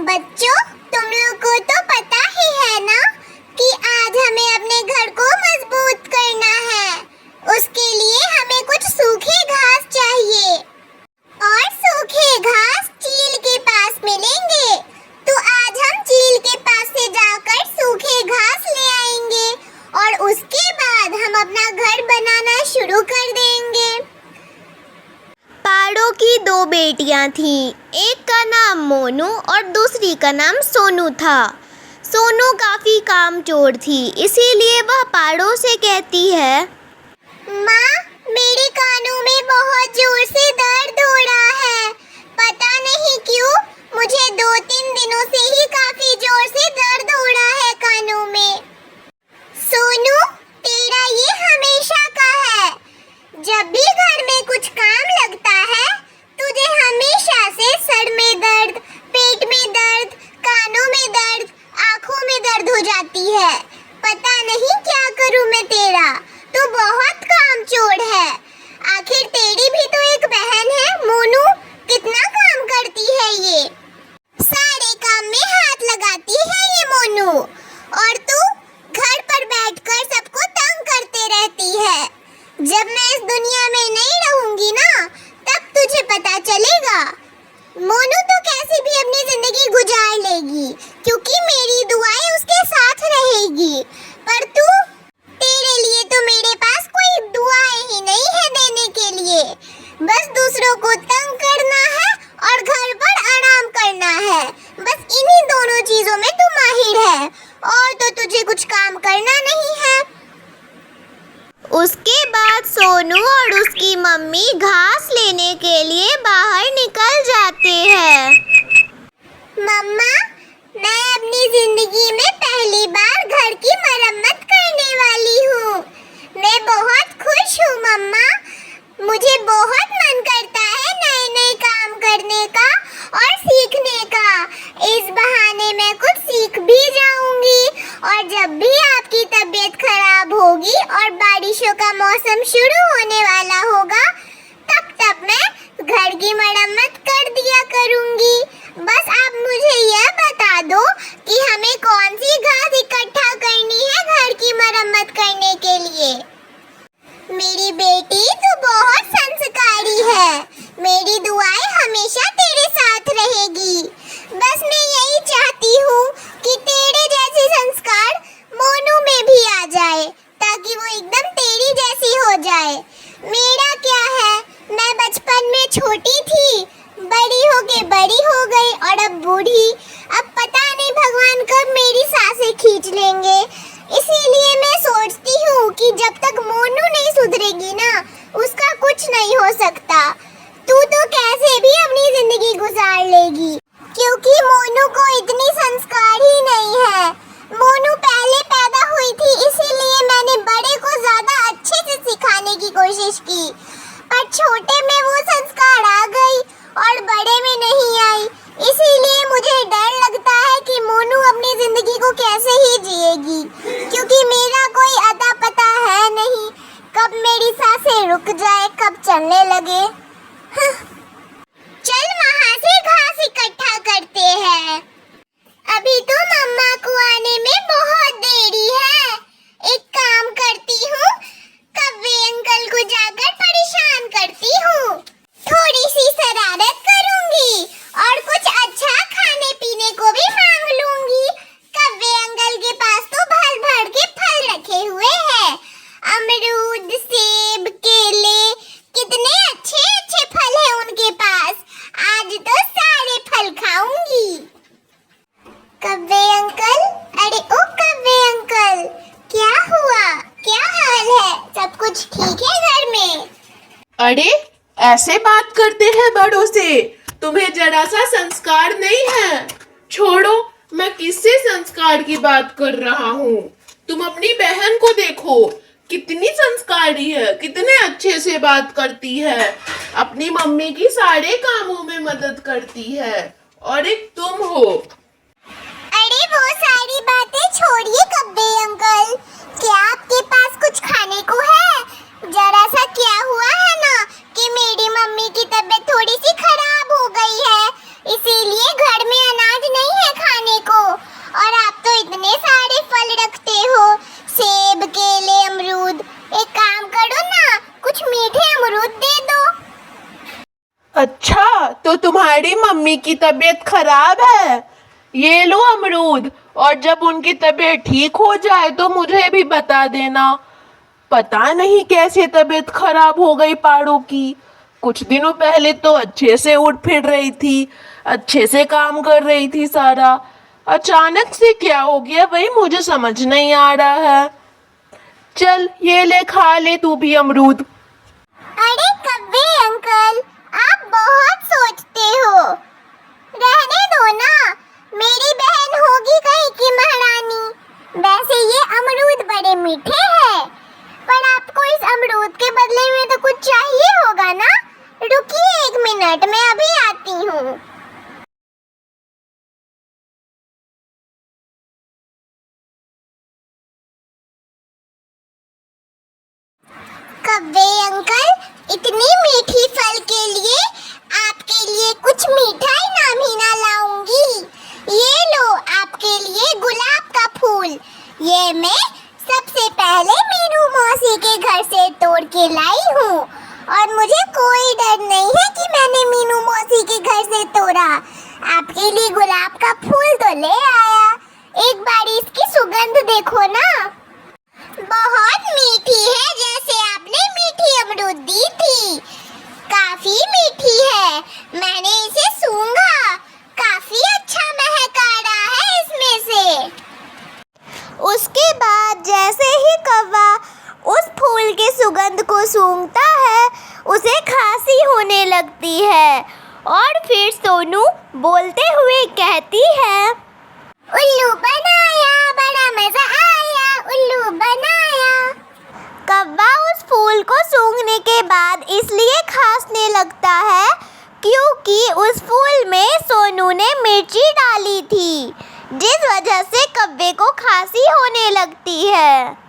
बच्चों, तुम लोग को तो पता ही है ना कि आज हमें अपने घर को मजबूत करना है। उसके लिए हमें कुछ सूखे घास चाहिए और सूखे घास चील के पास मिलेंगे। तो आज हम चील के पास से जाकर सूखे घास ले आएंगे और उसके बाद हम अपना घर बनाना शुरू कर देंगे। पाड़ो की 2 बेटियां थीं। एक का नाम मोनू और दूसरी का नाम सोनू था। सोनू काफ़ी कामचोर थी, इसीलिए वह पाड़ो से कहती है, माँ, मेरे कानों में बहुत जोर से दर्द हो रहा है। पता नहीं क्यों, मुझे 2-3 दिनों से ही काफी जोर से दर्द हो रहा है कानों में। सोनू, तेरा ये हमेशा का है। जब भी घर में कुछ काम लगता है, तुझे हमेशा से सर में दर्द, पेट में दर्द, कानों में दर्द, आँखों में दर्द हो जाती है। पता नहीं क्या करूँ मैं तेरा, तू बहुत कामचोर है। आखिर तेरी भी तो एक बहन है मोनू, कितना काम करती है ये। सारे काम में हाथ लगाती है ये मोनू, और तू घर पर बैठकर सबको तंग करते रहती है। जब मैं इस दुनिया में नहीं रहूंगी ना, तब तुझे पता चलेगा। मोनू तो कैसे भी अपनी जिंदगी गुजार लेगी, क्योंकि मेरी दुआएं उसके साथ रहेगी। पर तू, तेरे लिए तो मेरे पास कोई दुआएं ही नहीं है देने के लिए। बस दूसरों को तंग करना है और घर पर आराम करना है। बस इन्हीं दोनों चीजों में तू माहिर है, और तो तुझे कुछ काम करना नहीं है। उसके बाद सोनू और उसकी मम्मी घास लेने के लिए बाहर निकल जाते हैं। मम्मा, मैं अपनी जिंदगी में पहली बार घर की मरम्मत करने वाली हूँ। मैं बहुत खुश हूँ मम्मा। मुझे बहुत मन करता है नए नए काम करने का और सीखने का। इस बहाने मैं कुछ सीख भी जाऊंगी, और जब भी आपकी तबीयत खराब होगी और बारिशों का मौसम शुरू होने वाला होगा, तब मैं घर की मरम्मत कर दिया करूंगी। बस आप मुझे यह बता दो कि हमें कौन सी घास इकट्ठा करनी है घर की मरम्मत करने के लिए। मेरी बेटी तो बहुत संस्कारी है। मेरी दुआएं हमेशा तेरे साथ रहेगी। बस मैं यही चाहती हूँ कि तेरे जैसे संस्कार मोनू में भी आ जाए, ताकि वो एकदम तेरी जैसी हो जाए। मेरा क्या है, मैं बचपन में छोटी थी, बड़ी होके बड़ी हो गई और अब बूढ़ी। अब पता नहीं भगवान कब मेरी सांसें खींच लेंगे। इसीलिए मैं सोचती हूँ कि जब तक मोनू नहीं सुधरेगी ना, उसका कुछ नहीं हो सकता। तू तो कैसे भी अपनी जिंदगी गुजार लेगी, क्योंकि मोनू को इतनी संस्कार ही नहीं है। मोनू पहले पैदा हुई थी, इसीलिए मैंने बड़े को ज्यादा अच्छे से सिखाने की कोशिश की, पर छोटे में वो संस्कार आ गई और बड़े में नहीं आई। इसीलिए मुझे डर लगता है कि मोनू अपनी जिंदगी को कैसे ही जिएगी, क्योंकि मेरा कोई अता पता है नहीं। कब मेरी सांसें रुक जाए, कब चलने लगे। चल वहाँ से घास इकट्ठा करते हैं। अभी तो मम्मा को आने में बहुत देरी है। एक काम करती हूँ, कव्वे अंकल को जाकर परेशान करती हूँ। थोड़ी सी शरारत करूँगी और कुछ अच्छा खाने पीने को भी मांग लूँगी। कव्वे अंकल के पास तो भर भर के फल रखे हुए हैं। अमरूद, सेब, केले, कितने अच्छे अच्छे फल हैं उनके पास। आज तो सारे फल खाऊंगी। कव्वे अंकल, अरे ओ कव्वे अंकल, क्या हुआ? क्या हाल है? सब कुछ ठीक है घर में? अरे, ऐसे बात करते हैं बड़ों से? तुम्हें जरा सा संस्कार नहीं है। छोड़ो, मैं किससे संस्कार की बात कर रहा हूँ। तुम अपनी बहन को देखो, कितनी संस्कारी है, कितने अच्छे से बात करती है, अपनी मम्मी की सारे कामों में मदद करती है, और एक तुम हो। अरे वो सारी बातें छोड़िए कव्वे अंकल, क्या आपके पास कुछ खाने को है? जरा सा क्या हुआ है ना कि मेरी मम्मी मम्मी की तबीयत थोड़ी सी खराब हो गई है, इसीलिए घर में अनाज नहीं है खाने को। और आप तो इतने सारे फल रखते हो, सेब, केले, अमरूद। एक काम करो ना, कुछ मीठे अमरूद दे दो। अच्छा, तो तुम्हारी मम्मी की तबीयत खराब है? ये लो अमरूद, और जब उनकी तबीयत ठीक हो जाए तो मुझे भी बता देना। पता नहीं कैसे तबीयत खराब हो गई पाड़ों की। कुछ दिनों पहले तो अच्छे से उठ फिर रही थी, अच्छे से काम कर रही थी सारा। अचानक से क्या हो गया वही मुझे समझ नहीं आ रहा है। चल ये ले, खा ले तू भी अमरूद। अरे कव्वे अंकल, आप बहुत सोचते हो। रहने दो ना, मेरी बहन होगी कहीं की महारानी। वैसे ये अमरूद बड़े मीठे हैं, पर आपको इस अमरूद के बदले में तो कुछ चाहिए होगा ना। रुकिए 1 मिनट, मैं अभी आती हूँ। कव्वे अंकल, इतनी मीठी फल के लिए आपके लिए कुछ मीठा इनाम ही ना लाऊंगी। ये लो आपके लिए गुलाब का फूल। ये मैं सबसे पहले मीनू मौसी के घर से तोड़ के लाई हूँ, और मुझे कोई डर नहीं है कि मैंने मीनू मौसी के घर से तोड़ा। आपके लिए गुलाब का फूल तो ले आया। एक बार इसकी सुगंध देखो ना, बहुत मीठी है, जैसे आपने मीठी अमरूद दी थी। काफी मीठी है, मैंने इसे सूंघा, काफी अच्छा महक आ रहा है इसमें से। उसके बाद जैसे ही कौवा उस फूल के सुगंध को सूंघता है, उसे खांसी होने लगती है। और फिर सोनू बोलते हुए कहती है, उल्लू बनाया, बड़ा मजा आया, उल्लू बनाया। कौवा उस फूल को सूंघने के बाद इसलिए खांसने लगता है क्योंकि उस फूल में सोनू ने मिर्ची डाली थी, जिस वजह से कौवे को खांसी होने लगती है।